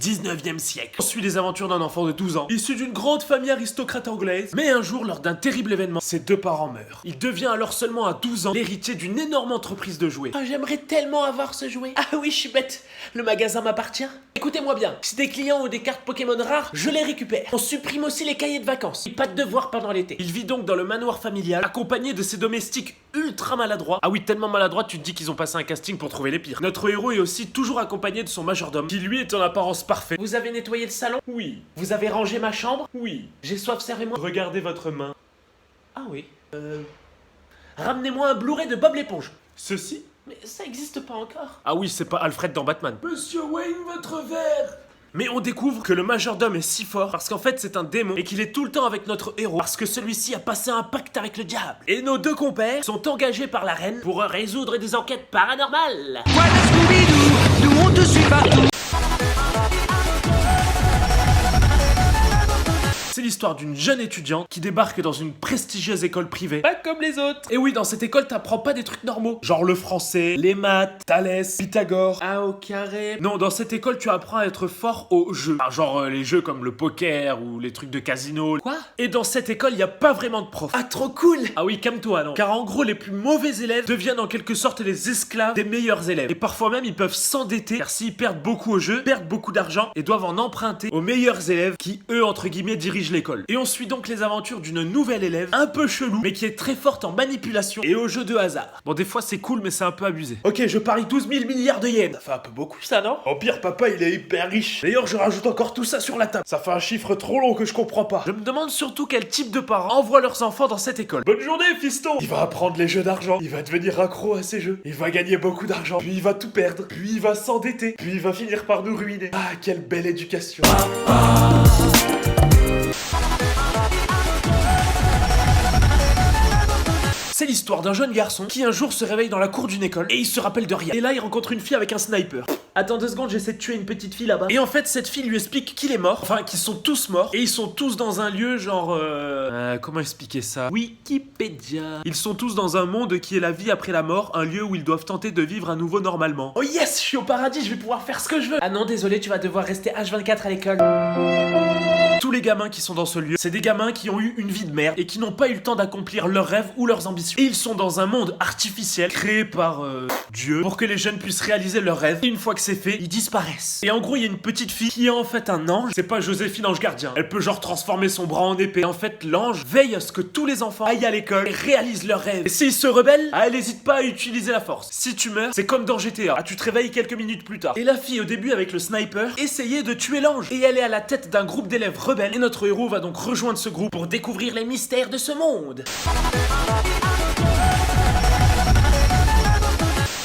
19e siècle. On suit les aventures d'un enfant de 12 ans, issu d'une grande famille aristocrate anglaise, mais un jour, lors d'un terrible événement, ses deux parents meurent. Il devient alors seulement à 12 ans l'héritier d'une énorme entreprise de jouets. Ah, j'aimerais tellement avoir ce jouet. Ah oui, je suis bête, le magasin m'appartient. Écoutez-moi bien, si des clients ont des cartes Pokémon rares, je les récupère. On supprime aussi les cahiers de vacances. Et pas de devoirs pendant l'été. Il vit donc dans le manoir familial, accompagné de ses domestiques ultra maladroits. Ah oui, tellement maladroits, tu te dis qu'ils ont passé un casting pour trouver les pires. Notre héros est aussi toujours accompagné de son majordome, qui lui est en apparence parfait. Vous avez nettoyé le salon? Oui. Vous avez rangé ma chambre? Oui. J'ai soif, servez-moi. Regardez votre main. Ah oui. Ramenez-moi un Blu-ray de Bob l'éponge. Ceci? Mais ça existe pas encore. Ah oui, c'est pas Alfred dans Batman. Monsieur Wayne, votre verre! Mais on découvre que le majordome est si fort parce qu'en fait c'est un démon et qu'il est tout le temps avec notre héros parce que celui-ci a passé un pacte avec le diable. Et nos deux compères sont engagés par la reine pour résoudre des enquêtes paranormales. Voilà Scooby-Doo, nous on te suit partout. C'est l'histoire d'une jeune étudiante qui débarque dans une prestigieuse école privée, pas comme les autres. Et oui, dans cette école, t'apprends pas des trucs normaux, genre le français, les maths, Thalès, Pythagore, A au carré. Non, dans cette école, tu apprends à être fort aux jeux. Enfin, genre les jeux comme le poker ou les trucs de casino. Quoi? Et dans cette école, y a pas vraiment de prof. Ah, trop cool! Ah oui, calme-toi, non. Car en gros, les plus mauvais élèves deviennent en quelque sorte les esclaves des meilleurs élèves. Et parfois même, ils peuvent s'endetter, car s'ils perdent beaucoup au jeu, perdent beaucoup d'argent et doivent en emprunter aux meilleurs élèves qui, eux, entre guillemets, dirigent l'école. Et on suit donc les aventures d'une nouvelle élève, un peu chelou, mais qui est très forte en manipulation et au jeu de hasard. Bon, des fois c'est cool, mais c'est un peu abusé. Ok, je parie 12 000 milliards de yens. Ça fait un peu beaucoup ça, non? Au pire, papa, il est hyper riche. D'ailleurs, je rajoute encore tout ça sur la table. Ça fait un chiffre trop long que je comprends pas. Je me demande surtout quel type de parents envoient leurs enfants dans cette école. Bonne journée, fiston! Il va apprendre les jeux d'argent, il va devenir accro à ces jeux, il va gagner beaucoup d'argent, puis il va tout perdre, puis il va s'endetter, puis il va finir par nous ruiner. Ah, quelle belle éducation. C'est l'histoire d'un jeune garçon qui un jour se réveille dans la cour d'une école et il se rappelle de rien. Et là, il rencontre une fille avec un sniper. Attends 2 secondes, j'essaie de tuer une petite fille là-bas. Et en fait, cette fille lui explique qu'il est mort, enfin qu'ils sont tous morts, et ils sont tous dans un lieu genre... comment expliquer ça? Wikipédia. Ils sont tous dans un monde qui est la vie après la mort, un lieu où ils doivent tenter de vivre à nouveau normalement. Oh yes, je suis au paradis, je vais pouvoir faire ce que je veux. Ah non, désolé, tu vas devoir rester H24 à l'école. Tous les gamins qui sont dans ce lieu, c'est des gamins qui ont eu une vie de merde et qui n'ont pas eu le temps d'accomplir leurs rêves ou leurs ambitions. Et ils sont dans un monde artificiel créé par Dieu pour que les jeunes puissent réaliser leurs rêves. Et une fois que c'est fait, ils disparaissent. Et en gros, il y a une petite fille qui est en fait un ange. C'est pas Joséphine Ange Gardien. Elle peut genre transformer son bras en épée. Et en fait, l'ange veille à ce que tous les enfants aillent à l'école et réalisent leurs rêves. Et s'ils se rebellent, elle n'hésite pas à utiliser la force. Si tu meurs, c'est comme dans GTA. Ah, tu te réveilles quelques minutes plus tard. Et la fille, au début, avec le sniper, essayait de tuer l'ange. Et elle est à la tête d'un groupe d'élèves rebelles. Et notre héros va donc rejoindre ce groupe pour découvrir les mystères de ce monde.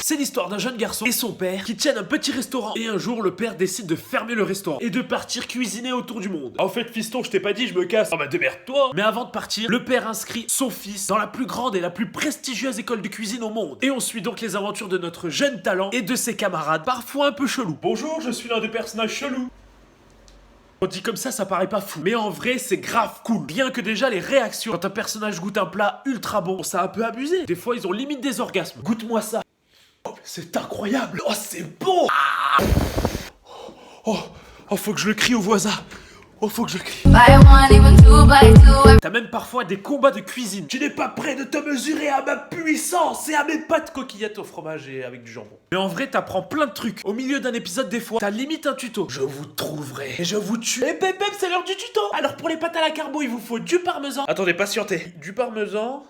C'est l'histoire d'un jeune garçon et son père qui tiennent un petit restaurant. Et un jour, le père décide de fermer le restaurant et de partir cuisiner autour du monde. En fait, fiston, je t'ai pas dit, je me casse. Oh bah démerde-toi. Mais avant de partir, le père inscrit son fils dans la plus grande et la plus prestigieuse école de cuisine au monde. Et on suit donc les aventures de notre jeune talent et de ses camarades, parfois un peu chelous. Bonjour, je suis l'un des personnages chelous. On dit comme ça paraît pas fou. Mais en vrai, c'est grave cool. Bien que déjà, les réactions quand un personnage goûte un plat ultra bon, ça a un peu abusé. Des fois, ils ont limite des orgasmes. Goûte-moi ça. Oh, c'est incroyable. Oh, c'est bon. Ah. Oh, faut que je le crie aux voisins. Oh, faut que je le crie. T'as même parfois des combats de cuisine. Tu n'es pas prêt de te mesurer à ma puissance et à mes pâtes coquillettes au fromage et avec du jambon. Mais en vrai, t'apprends plein de trucs. Au milieu d'un épisode, des fois, t'as limite un tuto. Je vous trouverai et je vous tue. Et bébé, c'est l'heure du tuto. Alors pour les pâtes à la carbo, il vous faut du parmesan. Attendez, patientez. Du parmesan.